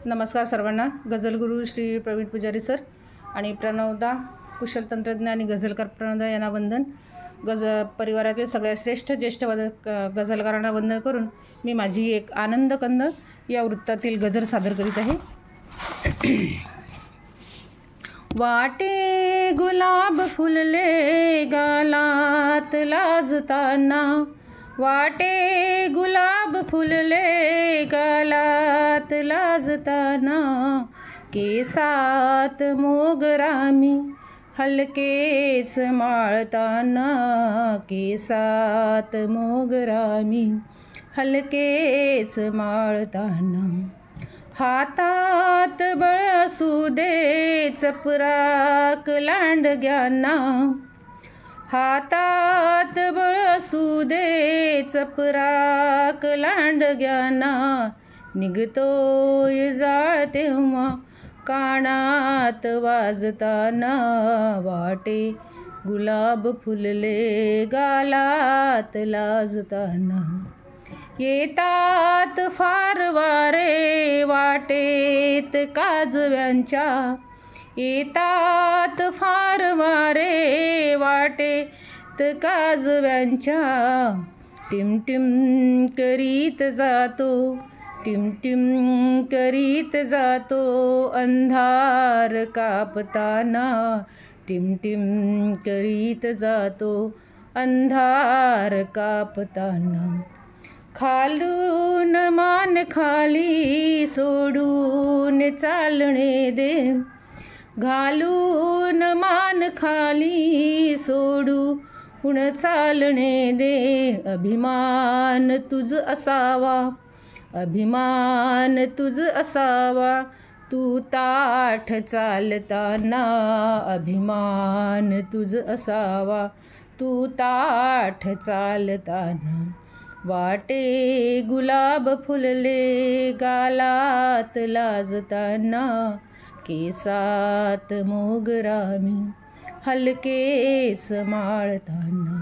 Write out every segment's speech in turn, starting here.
नमस्कार सर्वांना. गझलगुरू श्री प्रवीण पुजारी सर आणि प्रणवदा कुशल तंत्रज्ञ आणि गझलकार प्रणवदा यांना वंदन. परिवारातील सगळ्या श्रेष्ठ ज्येष्ठ गझलकारांना वंदन करून मी माझी एक आनंद कंद या वृत्तातील गझल सादर करीत आहे. वाटे गुलाब फुलले गालात लाजताना, वाटे गुलाब फुलले गालात लाजताना, केसात मोगरामी हलकेच माळताना, केसात मोगरामी हलकेच माळताना, हातात बळ असू दे चपराक लांडग्यांना, हातात बळ असू दे चपराक लांडग्यांना, निघतोय जाळ तेव्हा कानात वाजताना, वाटे गुलाब फुलले गालात लाजताना, येतात फार वारे वाटेत काजव्यांच्या, येतात फार वारे वाटेत काजव्यांच्या, टिमटिम करीत जातो, टिमटिम करीत जातो अंधार कापताना, टिमटिम करीत जातो अंधार कापताना, खालून मान खाली सोडून चालणे दे, घालून मान खाली सोडून चालणे दे, अभिमान तुझ असावा, अभिमान तुझ असावा, तू ताठ चालताना, अभिमान तुझ असावा, तू ताठ चालताना, वाटे गुलाब फुलले गालात लाजताना, केसात मोगरामी हलकेच माळताना,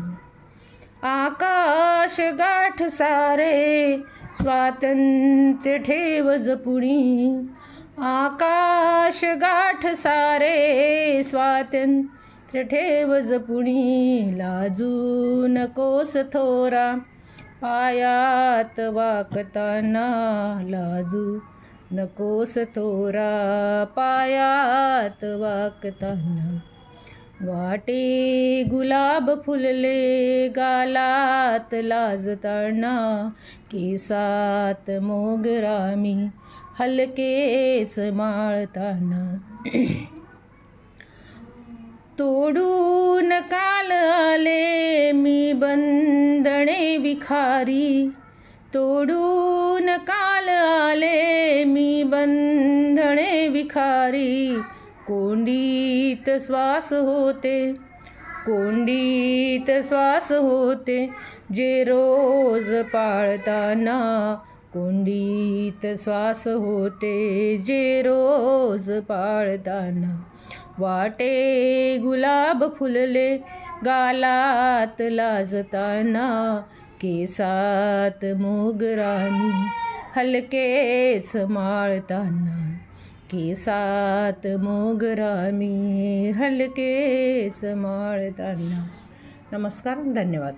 आकाश गाठ सारे स्वातंत्र्य ठेव जपुणी, आकाश गाठ सारे स्वातंत्र्य ठेव जपुणी, लाजू नकोस थोरा पायात वाकताना, लाजू नकोस थोरा पायात वाकताना, वाटे गुलाब फुलले गालात लाजताना, केसात मोगरामी हलकेच माळताना, तोडून काल आले मी बंधने विखारी, तोडून काल आले मी बंधने विखारी, कोंडीत श्वास होते, कोंडीत श्वास होते जे रोज पाळताना, कोंडीत श्वास होते जे रोज पाळताना, वाटे गुलाब फुलले गालात लाजताना, केसात मोगरामी हलकेच माळताना, केसात मोगरामी हलकेच माळताना. नमस्कार, धन्यवाद.